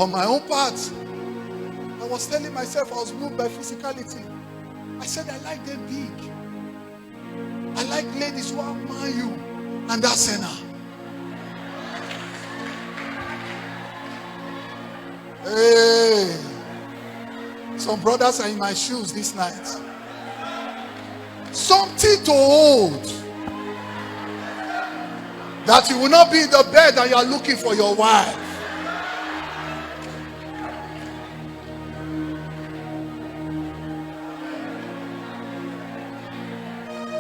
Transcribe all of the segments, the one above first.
On my own part, I was telling myself I was moved by physicality. I said I like them big. I like ladies who admire you. And that's Senna. Hey, some brothers are in my shoes this night. Something to hold. That you will not be in the bed and you are looking for your wife.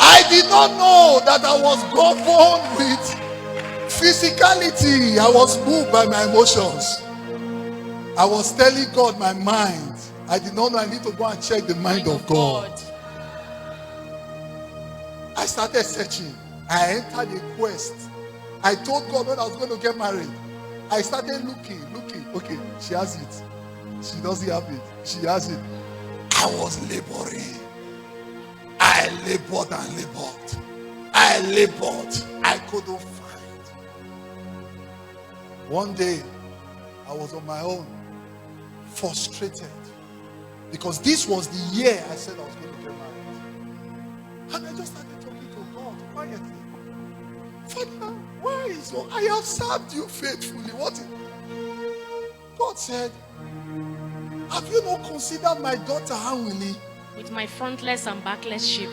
I did not know that I was governed with physicality. I was moved by my emotions. I was telling God my mind. I did not know I need to go and check the mind of God. I started searching. I entered a quest. I told God when I was going to get married. I started looking. Okay, she has it. She doesn't have it. She has it. I was laboring. I labored and labored. I labored. I couldn't find. One day, I was on my own, frustrated. Because this was the year I said I was going to get married. And I just started talking to God quietly. Father, why is your... I have served you faithfully. What is... God said, have you not considered my daughter Hanwili? With my frontless and backless sheep.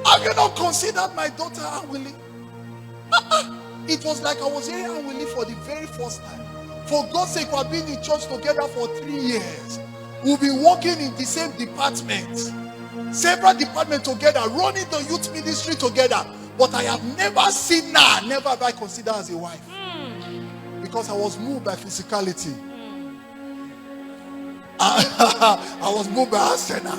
Have you not considered my daughter Hanwili? It was like I was hearing Hanwili for the very first time. For God's sake, we have been in church together for 3 years. We've been working in the same department. Several departments together, running the youth ministry together. But I have never seen her, never have I considered as a wife. Because I was moved by physicality. I was moved by Arsenal.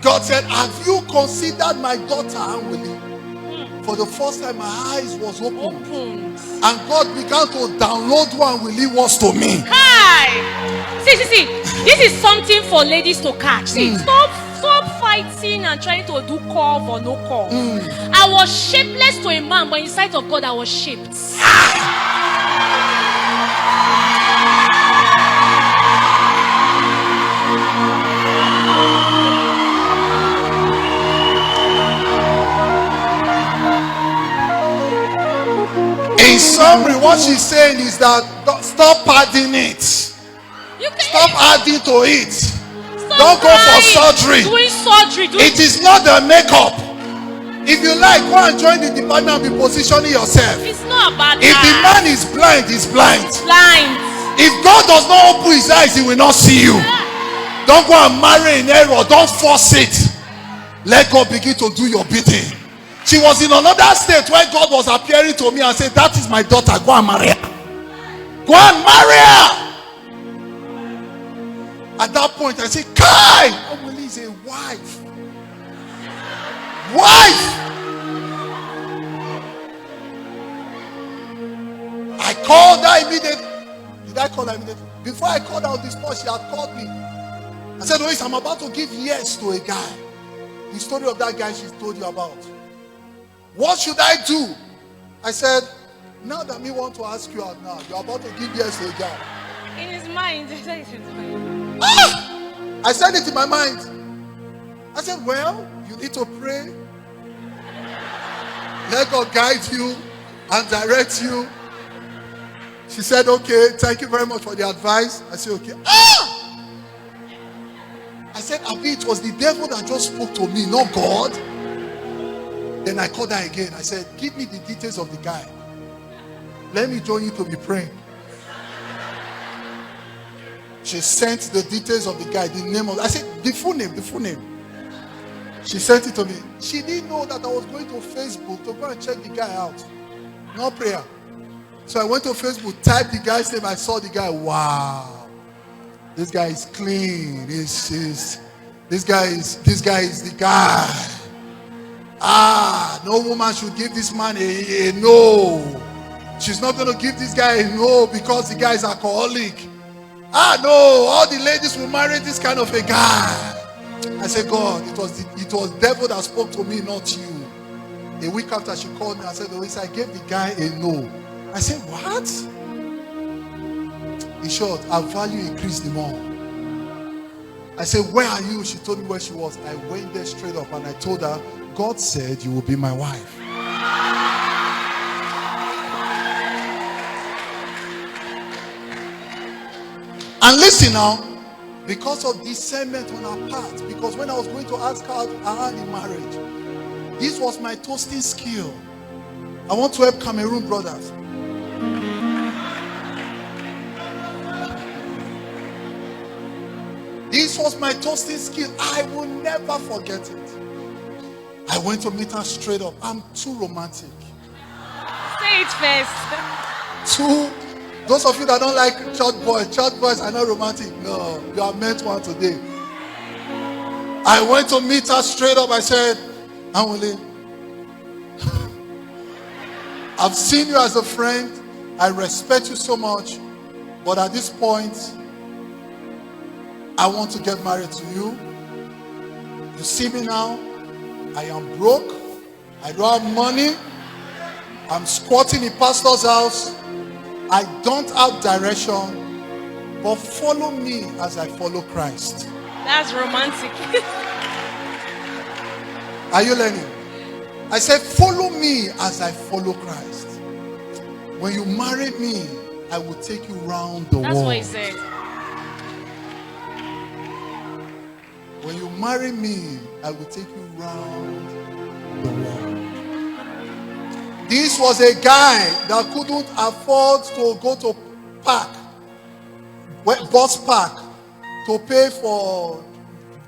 God said, have you considered my daughter Hanwili? For the first time, my eyes was opened. And God began to download what Hanwili was to me. Hi! See. This is something for ladies to catch. See, stop fighting and trying to do curve or no curve. I was shapeless to a man, but in sight of God, I was shaped. In summary, what she's saying is that stop adding it. Stop adding to it. Don't go for surgery. Doing surgery. It is not the makeup. If you like, go and join the department and be positioning yourself. It's not about If that. the man is blind, he's blind. If God does not open his eyes, he will not see you. Don't go and marry in error. Don't force it. Let God begin to do your bidding. She was in another state where God was appearing to me and said, that is my daughter. Go and marry her. Go and marry her. At that point, I said, Kai! Hanwili is a wife. Wife! I called her immediately. Did I call her immediately? Before I called her on the spot, she had called me. I said, Lois, I'm about to give yes to a guy. The story of that guy she told you about. What should I do? I said, now that me want to ask you out now, you're about to give yes to a guy. In his mind. I said it in my mind. I said, well, you need to pray. Let God guide you and direct you. She said, okay, thank you very much for the advice. I said, okay. I said, Abi, it was the devil that just spoke to me, not God. Then I called her again. I said, give me the details of the guy. Let me join you to be praying. She sent the details of the guy, the name of... I said, the full name. She sent it to me. She didn't know that I was going to Facebook to go and check the guy out. No prayer. So I went to Facebook, typed the guy's name. I saw the guy. Wow. This guy is clean. This guy is the guy. No woman should give this man a no. She's not going to give this guy a no because the guy is alcoholic. No, all the ladies will marry this kind of a guy. I said, God, it was devil that spoke to me, not you. A week after she called me and said, "Oh, I gave the guy a no." I said, "What?" In short, her value increased the more. I said, "Where are you?" She told me where she was. I went there straight up and I told her, "God said you will be my wife." And listen now, because of discernment on her part, because when I was going to ask her in marriage, this was my toasting skill. I want to help Cameroon brothers. This was my toasting skill. I will never forget it. I went to meet her straight up. I'm too romantic. Say it first. Those of you that don't like church boys are not romantic. No, you are meant one today. I went to meet her straight up. I said, "Anwule, I've seen you as a friend. I respect you so much. But at this point, I want to get married to you. You see me now. I am broke. I don't have money. I'm squatting in pastor's house. I don't have direction, but follow me as I follow Christ." That's romantic. Are you learning? I said, "Follow me as I follow Christ. When you marry me, I will take you round the world." That's what he said. When you marry me, I will take you round the world. This was a guy that couldn't afford to go to bus park, to pay for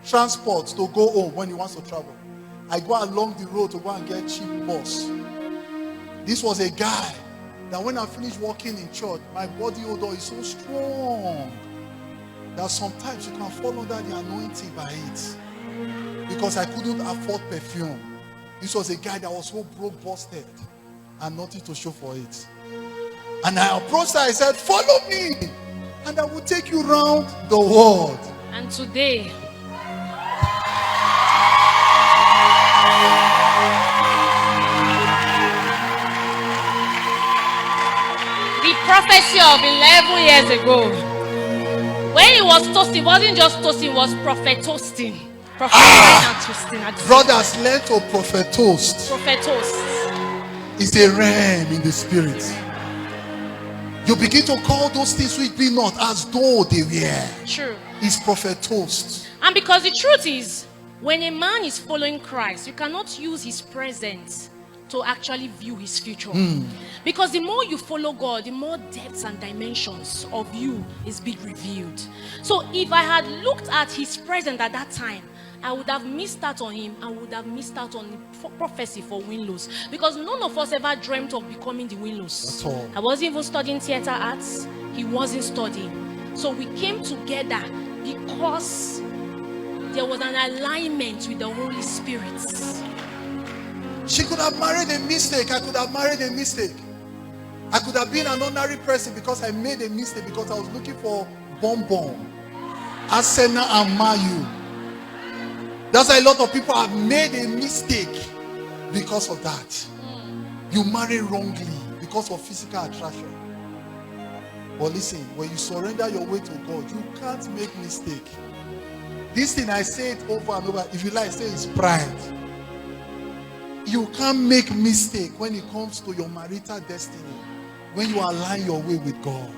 transport to go home when he wants to travel. I go along the road to go and get cheap bus. This was a guy that when I finished walking in church, my body odor is so strong that sometimes you can fall under the anointing by it, because I couldn't afford perfume. This was a guy that was so broke, busted, and nothing to show for it. And I approached her. I said, "Follow me, and I will take you round the world." And today, the prophecy of 11 years ago, when he was toasting, it wasn't just toasting, it was prophet toasting. Prophet and toasting. Brothers, learn to prophet toast. Prophet toast. It's a realm in the spirit. You begin to call those things which be not as though they were. True. It's prophet toast. And because the truth is, when a man is following Christ, you cannot use his presence to actually view his future. Because the more you follow God, the more depths and dimensions of you is being revealed. So if I had looked at his presence at that time, I would have missed out on him. I would have missed out on the prophecy for winlos. Because none of us ever dreamt of becoming the winlos. At all. I wasn't even studying theater arts. He wasn't studying. So we came together because there was an alignment with the Holy Spirit. She could have married a mistake. I could have married a mistake. I could have been an ordinary person because I made a mistake, because I was looking for bonbon, Arsenal and Mayu. That's why a lot of people have made a mistake because of that. You marry wrongly because of physical attraction. But listen, when you surrender your way to God, you can't make mistake. This thing, I say it over and over. If you like, say it's pride. You can't make mistake when it comes to your marital destiny, when you align your way with God.